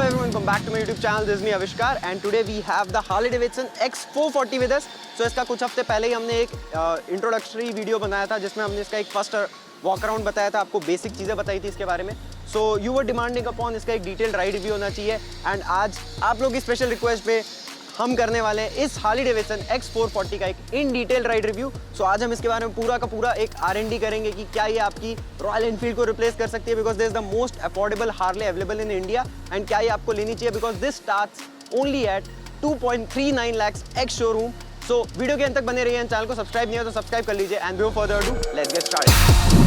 everyone, welcome back to my YouTube channel. This is me Avishkar and today we have the Harley Davidson X440 with us. So इसका कुछ हफ्ते पहले ही हमने एक introductory video बनाया था जिसमें हमने इसका एक फर्स्ट वॉक अराउंड बताया था, आपको बेसिक चीज़ें बताई थी इसके बारे में. So you were demanding upon इसका एक डिटेल्ड राइड रिव्यू होना चाहिए एंड आज आप लोग की स्पेशल रिक्वेस्ट पे हम करने वाले हैं इस हार्ली डेविडसन X440 का एक इन डिटेल राइड रिव्यू. सो आज हम इसके बारे में पूरा का पूरा एक R&D करेंगे कि क्या ये आपकी रॉयल एनफील्ड को रिप्लेस कर सकती है because this is the most affordable Harley available in India and क्या ये आपको लेनी चाहिए because this starts only at 2.39 lakhs ex showroom. सो वीडियो के अंत तक बने रहिए. चैनल को सब्सक्राइब नहीं हो तो सब्सक्राइब कर लीजिए and before further ado let's get started.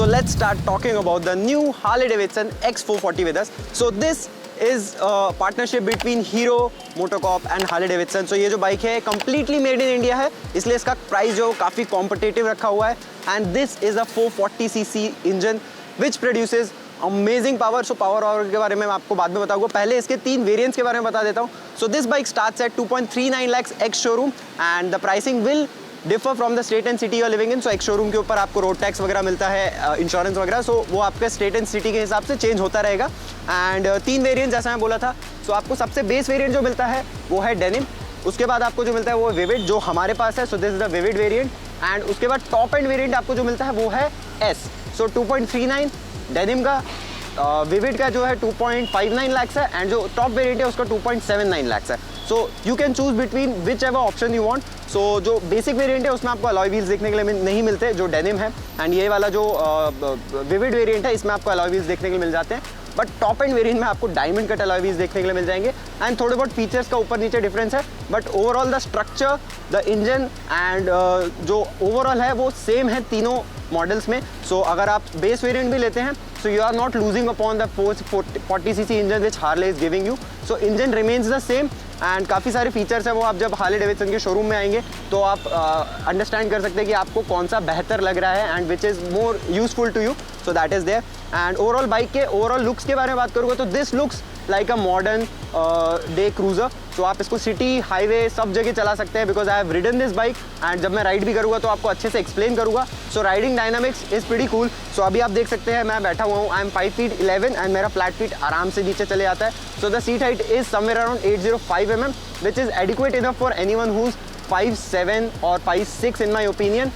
So let's start talking about the new Harley Davidson X440 with us. So this is a partnership between Hero MotoCorp and Harley Davidson. So ये जो bike है completely made in India है, इसलिए इसका price जो काफ़ी competitive रखा हुआ है. And this is a 440cc engine which produces amazing power. So power के बारे में मैं आपको बाद में बताऊंगा. पहले इसके 3 वेरिएंट्स के बारे में बता देता हूँ. So this bike starts at 2.39 lakhs ex showroom and the pricing will differ from the state and city you are living in. So एक शोरूम के ऊपर आपको रोड टैक्स वगैरह मिलता है, इंश्योरेंस वगैरह, सो वो आपके स्टेट एंड सिटी के हिसाब से चेंज होता रहेगा. एंड 3 वेरिएंट जैसा मैं बोला था. सो आपको सबसे बेस वेरिएंट जो मिलता है वो है डेनिम. उसके बाद आपको जो मिलता है वो विविड जो हमारे पास है. So this is the vivid variant. And उसके बाद टॉप एंड वेरिएंट आपको जो मिलता है वो है एस. सो 2.39 डेनिम का, विविड का जो है 2.59 लाख्स है एंड जो टॉप वेरिएंट है उसका 2.79 लाख्स है. So you can choose between whichever option you want. So जो बेसिक वेरिएंट है उसमें आपको अलॉय व्हील्स देखने के लिए नहीं मिलते जो डेनिम है. एंड ये वाला जो विविड वेरिएंट है इसमें आपको अलॉय व्हील्स देखने के लिए मिल जाते हैं. बट टॉप एंड वेरिएंट में आपको डायमंड कट अलॉय व्हील्स देखने के लिए मिल जाएंगे. एंड थोड़े बहुत फीचर्स का ऊपर नीचे डिफरेंस है but overall the structure, the engine and जो ओवरऑल है वो सेम है तीनों मॉडल्स में. सो अगर आप बेस वेरिएंट भी लेते हैं so you are not losing upon the 440cc engine which Harley is giving you. So engine remains the same and काफ़ी सारे फीचर्स हैं वो आप जब हार्ले डेविडसन के शोरूम में आएंगे तो आप अंडरस्टैंड कर सकते हैं कि आपको कौन सा बेहतर लग रहा है and which is more useful to you. So that is there. And overall bike के ओवरऑल लुक्स के बारे में बात करूँगा तो this looks like a modern day cruiser. So आप इसको सिटी, हाईवे सब जगह चला सकते हैं because I have ridden this bike and जब मैं राइड भी करूँगा तो आपको अच्छे से एक्सप्लेन करूँगा. So riding dynamics is pretty cool. So अभी आप देख सकते हैं मैं बैठा हुआ हूँ. आई एम 5 feet 11 एंड मेरा फ्लैट फीट आराम से नीचे चले जाता है. So the seat height is somewhere around 805 mm which is adequate enough for anyone who's 5'7" or 5'6" in my opinion.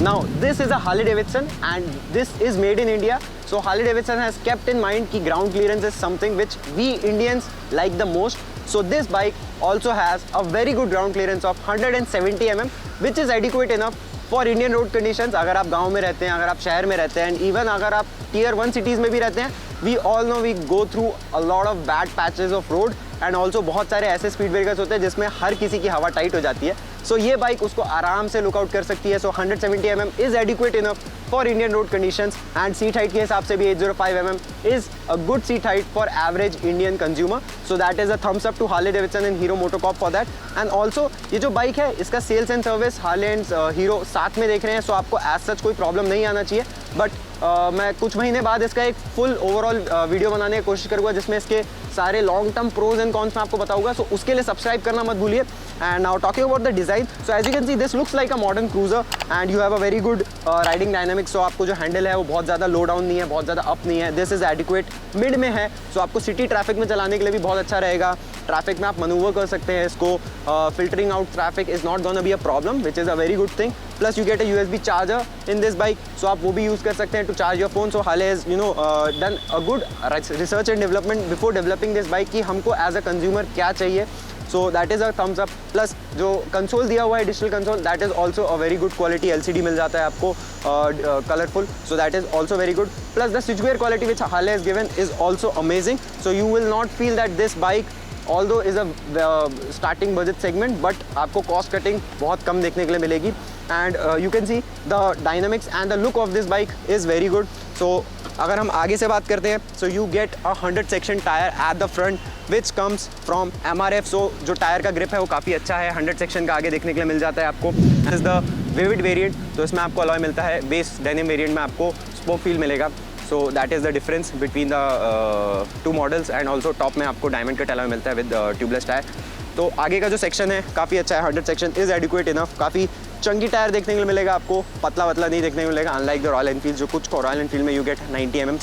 Now this is a Harley Davidson and this is made in India. So Harley Davidson has kept in mind कि ground clearance is something which we Indians like the most. So this bike also has a very good ground clearance of 170 mm which is adequate enough for Indian road conditions. अगर आप गाँव में रहते हैं, अगर आप शहर में रहते हैं, and even अगर आप Tier 1 cities में भी रहते हैं, we all know we go through a lot of bad patches of road and also बहुत सारे ऐसे स्पीड ब्रेकर्स होते हैं जिसमें हर किसी की हवा टाइट हो जाती है. सो ये बाइक उसको आराम से लुकआउट कर सकती है. So 170 mm is adequate enough for Indian road conditions and seat height के हिसाब से भी 805 mm is a good seat height for average Indian consumer. So that is a thumbs up to Harley Davidson and Hero MotoCorp for that. And also ये जो bike है इसका sales and service Harley and Hero साथ में देख रहे हैं. सो आपको एज सच कोई प्रॉब्लम नहीं आना चाहिए. बट मैं कुछ महीने बाद इसका एक फुल ओवरऑल वीडियो बनाने की कोशिश करूँगा जिसमें इसके सारे long term pros and cons मैं आपको बताऊंगा. सो उसके लिए सब्सक्राइब करना मत भूलिए. And now talking about the design. So as you can see this looks like a modern cruiser and you have a very good riding dynamics. So आपको जो हैंडल है वो बहुत ज़्यादा लो डाउन नहीं है, बहुत ज़्यादा अप नहीं है. दिस इज़ एडिक्वेट मिड में है. सो आपको सिटी ट्रैफिक में चलाने के लिए भी बहुत अच्छा रहेगा. ट्रैफिक में आप मनूवर कर सकते हैं इसको. Filtering out traffic is not gonna be a problem which is a very good thing. Plus you get a USB charger in this bike. So आप वो भी यूज़ कर सकते हैं to charge your phone. So Harley has done a good research and development before developing this bike कि हमको as a consumer क्या चाहिए. सो that is a thumbs up. Plus जो कंसोल दिया हुआ है digital console that is also a very good quality. LCD मिल जाता है आपको colourful. So that is also very good. Plus the switch gear quality which Harley has given is also amazing. So you will not feel that this bike although is a starting budget segment but आपको cost cutting बहुत कम देखने के लिए मिलेगी. And you can see the dynamics and the look of this bike is very good. So अगर हम आगे से बात करते हैं, so you get a 100 section tyre at the front which comes from MRF. So जो टायर का grip है वो काफ़ी अच्छा है, 100 सेक्शन का आगे देखने के लिए मिल जाता है आपको. This is the vivid variant. तो इसमें आपको अलॉय मिलता है, बेस डेनिम वेरिएंट में आपको स्पोक फील मिलेगा. सो that is the difference between the two models. And also top में आपको डायमंड कट अलॉय मिलता है विद ट्यूबलेस टायर. तो आगे का जो सेक्शन है काफ़ी अच्छा है, 100 सेक्शन इज़ एडिक्वेट इनफ. काफ़ी चंकी टायर देखने के लिए मिलेगा आपको, पतला वतला नहीं देखने को मिलेगा, अनलाइक द रॉयल एनफील्ड. जो कुछ रॉयल एनफील्ड में यू गेट 90 mm.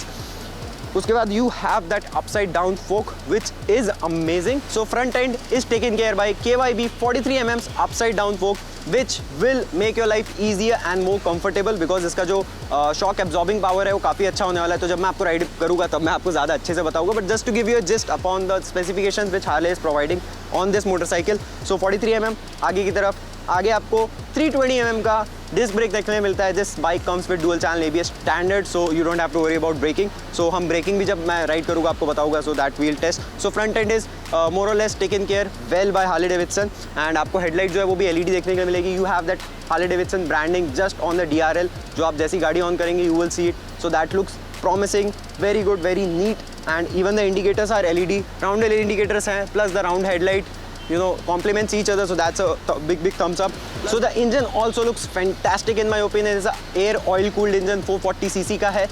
उसके बाद you have that upside down fork which is amazing. So front end is taken care by KYB 43 mm upside down fork which will make your life easier and more comfortable, because इसका जो shock absorbing power है वो काफ़ी अच्छा होने वाला है. तो जब मैं आपको राइड करूँगा तब मैं आपको ज़्यादा अच्छे से बताऊँगा, but just to give you just upon the specifications which Harley is providing on this motorcycle. So 43 mm आगे की तरफ. आगे आपको 320 mm का डिस्क ब्रेक देखने मिलता है. This bike comes with dual channel ABS standard, so you don't have to worry about braking. So हम ब्रेकिंग भी जब मैं राइड करूँगा आपको बताऊँगा, so that will test. So front end is more और less taken care well by Harley Davidson. And आपको headlight जो है वो भी LED देखने के लिए मिलेगी. You have that Harley Davidson branding just on the DRL. जो आप जैसी गाड़ी ऑन करेंगे you will see it. So that looks promising, very good, very neat. And even the indicators are LED, round LED indicators हैं, plus the round headlight, you know, complements each other, so that's a big thumbs up. So the engine also looks fantastic in my opinion. It's a air oil cooled engine, 440cc का है,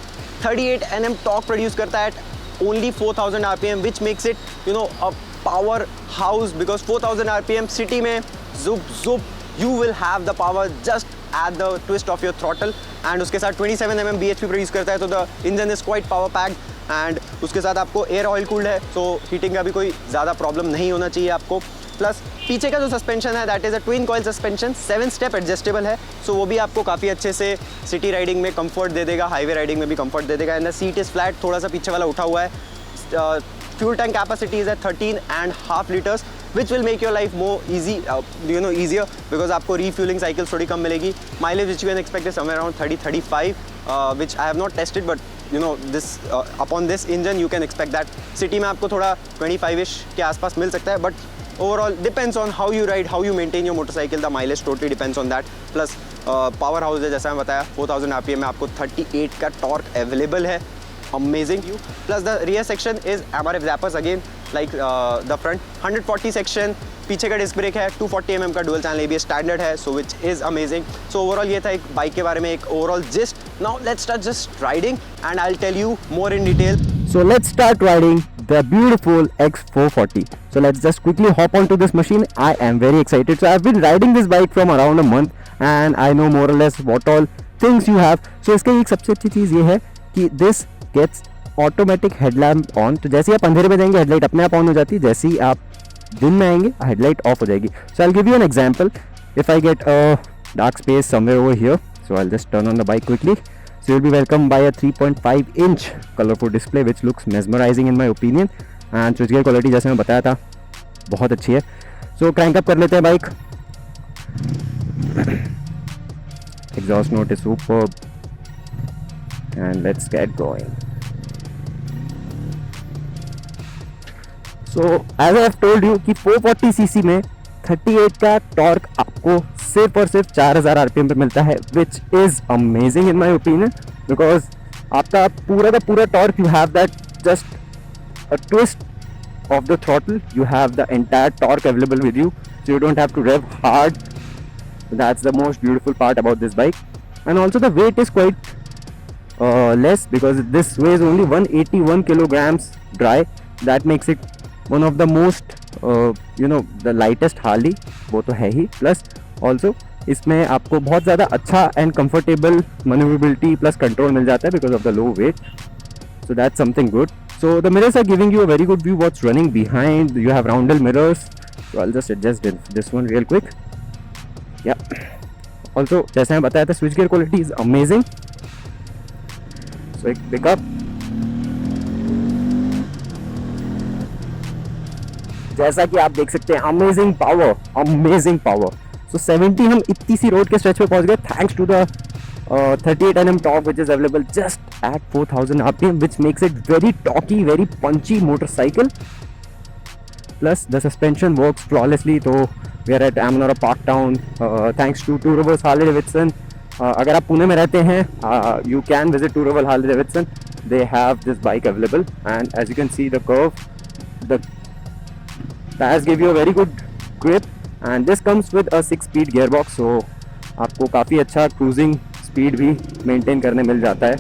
38 Nm torque produce करता है at only 4000 RPM, which makes it, you know, a power house, because 4000 RPM city में zup you will have the power just at the twist of your throttle. And उसके साथ 27 mm bhp produce करता है, तो the engine is quite power packed. And उसके साथ आपको air oil cooled है, सो हीटिंग का भी कोई ज़्यादा प्रॉब्लम नहीं होना चाहिए आपको. प्लस पीछे का जो सस्पेंशन है that is a twin coil suspension, 7 step adjustable है. सो वो भी आपको काफ़ी अच्छे से सिटी राइडिंग में कंफर्ट दे देगा, हाईवे राइडिंग में भी कंफर्ट दे देगा. And the seat is flat, थोड़ा सा पीछे वाला उठा हुआ है. Fuel tank capacity is 13.5 litres which will make your life more easy, easier, because आपको refueling cycles थोड़ी कम मिलेगी. Mileage which you can expect is somewhere around 30-35, which I have not tested, but you know this upon this engine you can expect that. City में आपको थोड़ा 25ish के आसपास मिल सकता है, but overall depends on how you ride, how you maintain your motorcycle. The mileage totally depends on that. Plus power house है, जैसा मैं बताया 4000 RPM में आपको 38 का torque available है. Amazing. Plus the rear section is MRF zappers again, like the front. 140 section, पीछे का डिस्क ब्रेक है, 240 mm का डुअल चैनल ABS स्टैंडर्ड है, so which is amazing. So overall ये था एक बाइक के बारे में एक overall gist. Now let's start just riding and I'll tell you more in detail. So let's start riding the beautiful X440. So let's just quickly hop onto this machine. I am very excited. So I've been riding this bike from around a month and I know more or less what all things you have. So इसका एक सबसे अच्छी चीज़ ये है कि this gets automatic headlamp on. तो जैसे ही आप अंधेरे में जाएंगे हेडलाइट अपने आप ऑन हो जाती है, जैसे ही आप दिन में आएंगे हेडलाइट ऑफ हो जाएगी. So I will give you an example. If I get a dark space somewhere over here, so I will just turn on the bike quickly. So you will be welcome by a 3.5 inch colourful display which looks mesmerising in my opinion. And switch gear quality जैसे मैं बताया था बहुत अच्छी है. सो crank up कर लेते हैं bike. Exhaust note is superb and let's get going. So as I have told you कि 440cc में 38 का टॉर्क आपको सिर्फ और सिर्फ 4000 RPM पे मिलता है, which is amazing in my opinion, because आपका पूरा का पूरा torque you have that just a twist of the throttle, you have the entire torque available with you, so you don't have to rev hard. That's the most beautiful part about this bike. And also the weight is quite less, because this weighs only 181 kilograms dry. That makes it one of the most the lightest Harley, वो तो है ही. Plus also इसमें आपको बहुत ज़्यादा अच्छा and comfortable manoeuvrability plus control मिल जाता है because of the low weight. So that's something good. So the mirrors are giving you a very good view what's running behind. You have roundel mirrors, so I'll just adjust this one real quick. Yeah. Also जैसे मैं बताया था switch gear quality is amazing. So एक pickup. जैसा कि आप देख सकते हैं amazing power. So 70 हम इतनी सी रोड के स्ट्रेच पे पहुंच गए thanks to the 38 Nm torque which is available just at 4000 RPM, which makes it very torquey, very punchy motorcycle. Plus the suspension works flawlessly, तो we are at Amanora Park Town thanks to टूरोवर्स Harley Davidson. अगर आप पुणे में रहते हैं, you can visit टूरोवर्स Harley Davidson. They have this bike available, and as you can see the curve, the tires give you a very good grip, and this comes with a 6-speed gearbox, so आपको काफ़ी अच्छा cruising speed भी maintain करने मिल जाता है.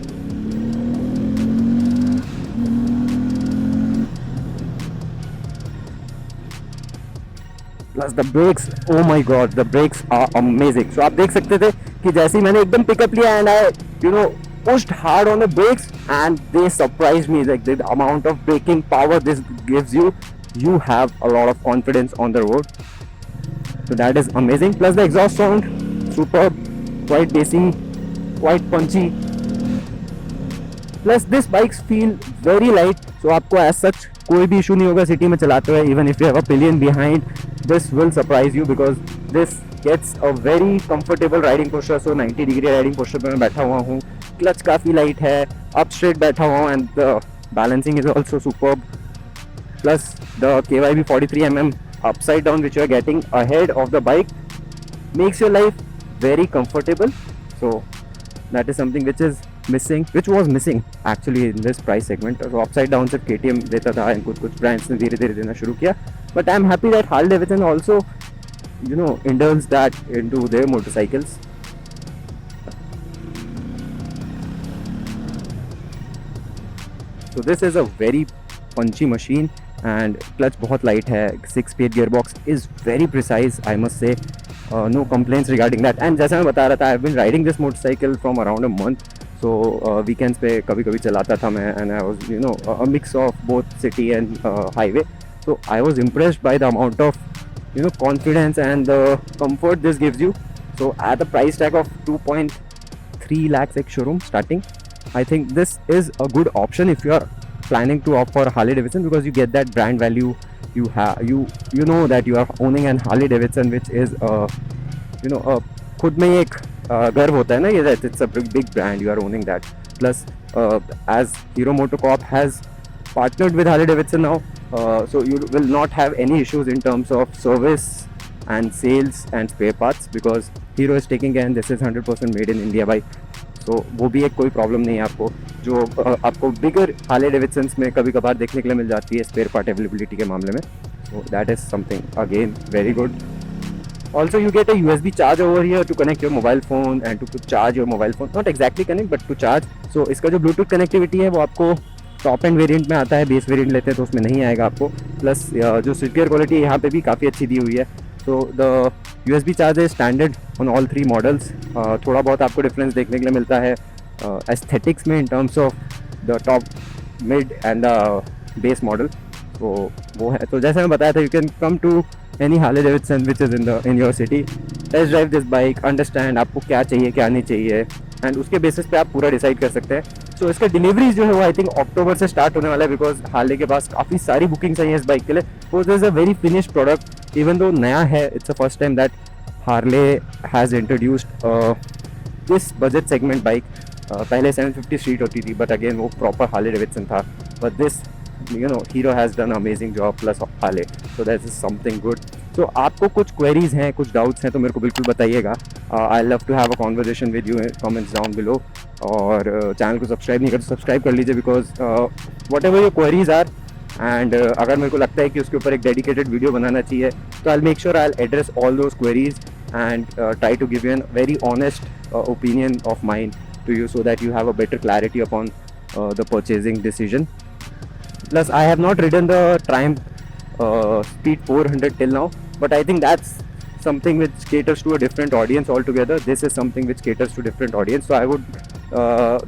Plus the brakes, oh my God, the brakes are amazing. So आप देख सकते थे कि जैसे ही मैंने एकदम पिकअप लिया and I pushed hard on the brakes and they surprised me, like the amount of braking power this gives you. You have a lot of confidence on the road, so that is amazing. Plus the exhaust sound, superb, quite bassy, quite punchy. Plus this bikes feel very light, so आपको as such कोई भी issue नहीं होगा city में चलाते हुए. Even if you have a pillion behind, this will surprise you because this gets a very comfortable riding posture. So 90 degree riding posture पे मैं बैठा हुआ हूँ. क्लच काफ़ी लाइट है, अप स्ट्रेट बैठा हुआ हूँ, and the balancing is also superb. Plus the KYB 43mm upside down which you are getting ahead of the bike makes your life very comfortable. So that is something which was missing actually in this price segment. So upside down सिर्फ KTM देता था and कुछ brands ने धीरे धीरे देना शुरू किया. But I am happy that Harley Davidson also indulged that into their motorcycles. So this is a very punchy machine and clutch बहुत light है. 6-speed gearbox is very precise, I must say. No complaints regarding that. And जैसा मैं बता रहा था, I've been riding this motorcycle from around a month. So weekends पे कभी-कभी चलाता था मैं, and I was a mix of both city and highway. So I was impressed by the amount of confidence and the comfort this gives you. So at the price tag of 2.3 lakhs ex showroom starting, I think this is a good option if you are planning to opt for Harley Davidson, because you get that brand value. You know that you are owning an Harley Davidson, which is खुद में ही एक गर्व होता है ना, ये it's a big brand, you are owning that. Plus as Hero MotoCorp has partnered with Harley Davidson now, so you will not have any issues in terms of service and sales and spare parts, because Hero is taking care and this is 100% made in India bike. So वो भी एक कोई problem नहीं है आपको, जो आपको बिगर Harley डेविडसन्स में कभी कभार देखने के लिए मिल जाती है स्पेयर पार्ट अवेलेबिलिटी के मामले में. So that is something again very good. Also you get a USB charge over here to connect your mobile phone and to charge your mobile phone. Not exactly connect but to charge. So इसका जो Bluetooth connectivity है वो आपको top end variant में आता है, base variant लेते हैं तो उसमें नहीं आएगा आपको. प्लस जो स्विच गियर क्वालिटी यहाँ पे भी काफ़ी अच्छी दी हुई है. So the USB charge is standard on all 3 models. थोड़ा बहुत आपको डिफरेंस देखने के लिए मिलता है एस्थेटिक्स में in terms of the top, mid and the base model. तो वो है. तो जैसे मैं बताया था, you can come to any Harley Davidson which is in your city, test drive this bike, understand आपको क्या चाहिए क्या नहीं चाहिए, एंड उसके बेसिस पे आप पूरा डिसाइड कर सकते हैं. सो इसका डिलीवरीज जो है वो आई थिंक अक्टूबर से स्टार्ट होने वाला है, बिकॉज हार्ले के पास काफ़ी सारी बुकिंग्स आई हैं इस बाइक के लिए. Because this is a very finished product, even though नया है. It's the first time that Harley has introduced this budget segment bike. पहले 750 स्ट्रीट होती थी, बट अगेन वो प्रॉपर हार्ले डेविडसन था. But this Hero has done an amazing job plus Harley, so that is something good. So आपको कुछ queries हैं, कुछ doubts हैं तो मेरे को बिल्कुल बताइएगा. I love to have a conversation with you in comments down below. और चैनल को सब्सक्राइब नहीं कर तो सब्सक्राइब कर लीजिए, because whatever your queries are, and अगर मेरे को लगता है कि उसके ऊपर एक डेडिकेटेड वीडियो बनाना चाहिए तो I'll make sure I'll address all those queries and try to give you a very honest opinion of mine to you, so that you have a better clarity upon the purchasing decision. Plus I have not ridden the Triumph Speed 400 till now, but I think that's something which caters to a different audience altogether. This is something which caters to different audience, so I would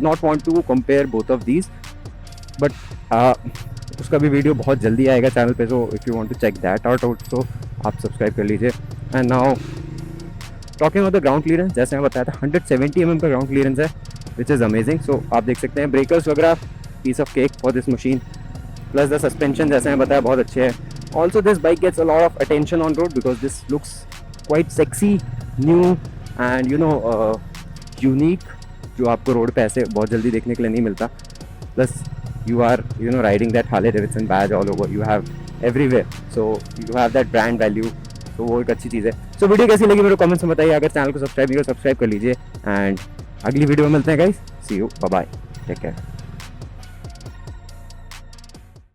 not want to compare both of these. But उसका भी video बहुत जल्दी आएगा channel पे, so if you want to check that out also आप subscribe कर लीजिए. And now talking about the ground clearance, जैसे मैं बताया था 170 mm का ground clearance है, which is amazing. So आप देख सकते हैं ब्रेकर्स वगैरह, piece of cake for this machine. Plus the suspension जैसे मैं बताया बहुत अच्छे हैं. Also this bike gets a lot of attention on road because this looks quite sexy, new and unique, जो आपको रोड पे ऐसे बहुत जल्दी देखने के लिए नहीं मिलता. Plus you are riding that Harley Davidson badge all over, you have everywhere, so you have that brand value. तो वो एक अच्छी चीज़ है। सो वीडियो कैसी लगी मेरे कमेंट्स में बताइए, अगर चैनल को सब्सक्राइब नहीं करो सब्सक्राइब कर लीजिए, एंड अगली वीडियो में मिलते हैं guys, see you, bye bye, take care.